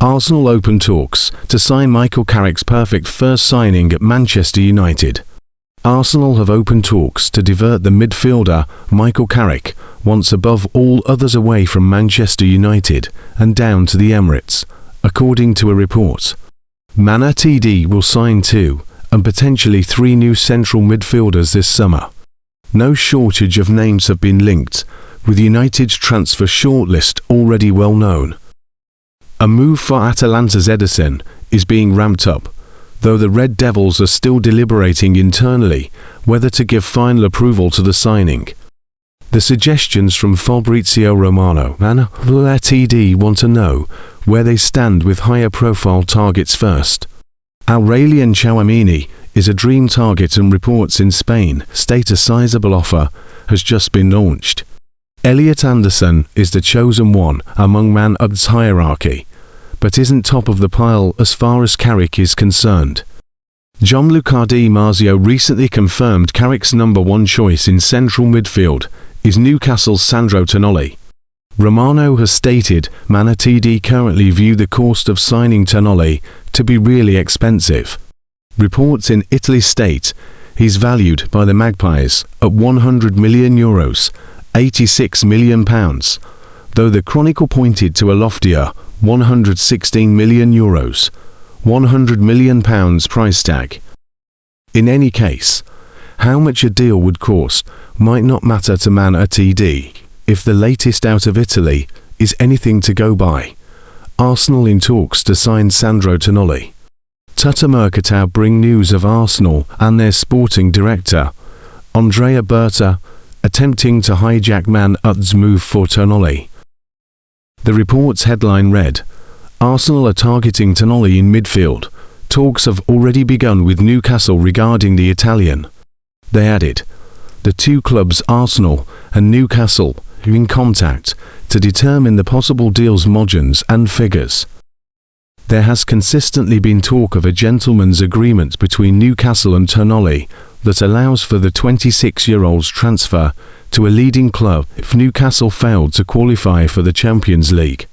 Arsenal open talks to sign Michael Carrick's perfect first signing at Manchester United. Arsenal have opened talks to divert the midfielder Michael Carrick once above all others away from Manchester United and down to the Emirates, according to a report. Martinodegaard will sign 2 and potentially 3 new central midfielders this summer. No shortage of names have been linked, with United's transfer shortlist already well known. A move for Atalanta's Ederson is being ramped up, though the Red Devils are still deliberating internally whether to give final approval to the signing. The suggestions from Fabrizio Romano and Arteta want to know where they stand with higher profile targets first. Aurelien Tchouameni is a dream target, and reports in Spain state a sizable offer has just been launched. Elliot Anderson is the chosen one among Man Ud's hierarchy, but isn't top of the pile as far as Carrick is concerned. Gianluca Di Marzio recently confirmed Carrick's number 1 choice in central midfield is Newcastle's Sandro Tonali. Romano has stated Martinodegaard currently view the cost of signing Tonali to be really expensive. Reports in Italy state he's valued by the Magpies at €100 million, £86 million, though the Chronicle pointed to a loftier €116 million, £100 million price tag. In any case, how much a deal would cost might not matter to Martinodegaard if the latest out of Italy is anything to go by. Arsenal in talks to sign Sandro Tonali. Tutta Mercato bring news of Arsenal and their sporting director, Andrea Berta, attempting to hijack Man Ud's move for Tonali. The report's headline read, Arsenal are targeting Tonali in midfield. Talks have already begun with Newcastle regarding the Italian. They added, the two clubs Arsenal and Newcastle are in contact to determine the possible deal's margins and figures. There has consistently been talk of a gentleman's agreement between Newcastle and Tonali that allows for the 26-year-old's transfer to a leading club if Newcastle failed to qualify for the Champions League.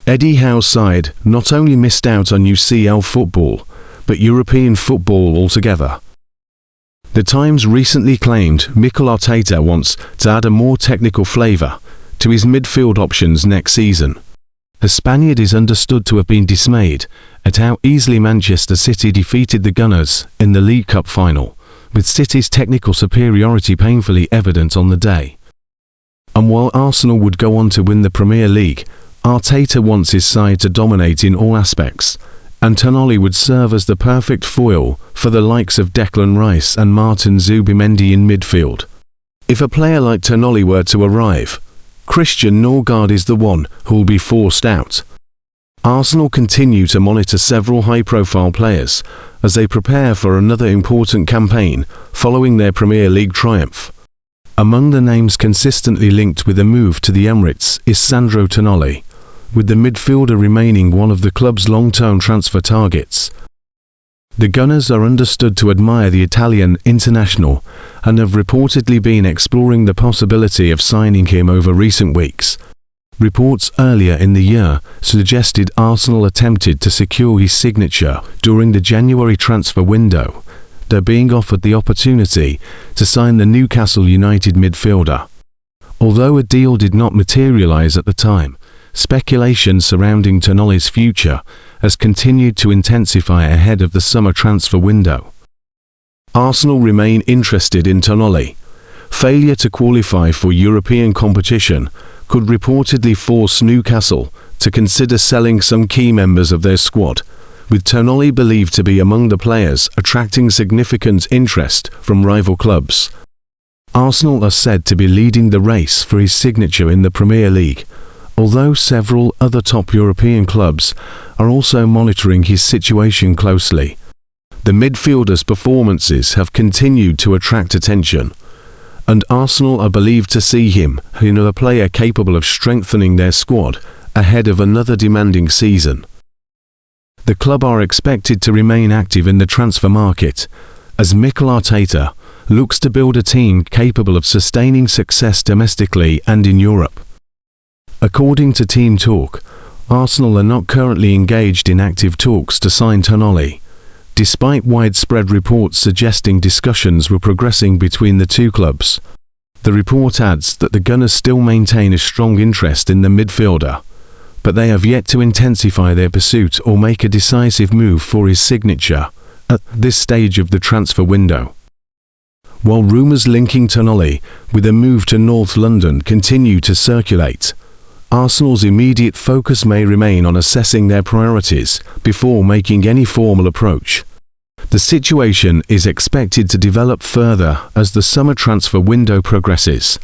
Eddie Howe's side not only missed out on UCL football, but European football altogether. The Times recently claimed Mikel Arteta wants to add a more technical flavour to his midfield options next season. The Spaniard is understood to have been dismayed at how easily Manchester City defeated the Gunners in the League Cup final, with City's technical superiority painfully evident on the day. And while Arsenal would go on to win the Premier League, Arteta wants his side to dominate in all aspects, and Tonali would serve as the perfect foil for the likes of Declan Rice and Martin Zubimendi in midfield. If a player like Tonali were to arrive, Christian Norgard is the one who will be forced out. Arsenal continue to monitor several high-profile players as they prepare for another important campaign following their Premier League triumph. Among the names consistently linked with a move to the Emirates is Sandro Tonali, with the midfielder remaining one of the club's long-term transfer targets. The Gunners are understood to admire the Italian international and have reportedly been exploring the possibility of signing him over recent weeks. Reports earlier in the year suggested Arsenal attempted to secure his signature during the January transfer window, though being offered the opportunity to sign the Newcastle United midfielder. Although a deal did not materialise at the time, speculation surrounding Tonali's future has continued to intensify ahead of the summer transfer window. Arsenal remain interested in Tonali. Failure to qualify for European competition could reportedly force Newcastle to consider selling some key members of their squad, with Tonali believed to be among the players attracting significant interest from rival clubs. Arsenal are said to be leading the race for his signature in the Premier League, although several other top European clubs are also monitoring his situation closely. The midfielder's performances have continued to attract attention, and Arsenal are believed to see him as a player capable of strengthening their squad ahead of another demanding season. The club are expected to remain active in the transfer market, as Mikel Arteta looks to build a team capable of sustaining success domestically and in Europe. According to Team Talk, Arsenal are not currently engaged in active talks to sign Tonali, despite widespread reports suggesting discussions were progressing between the two clubs. The report adds that the Gunners still maintain a strong interest in the midfielder, but they have yet to intensify their pursuit or make a decisive move for his signature at this stage of the transfer window. While rumours linking Tonali with a move to North London continue to circulate, Arsenal's immediate focus may remain on assessing their priorities before making any formal approach. The situation is expected to develop further as the summer transfer window progresses.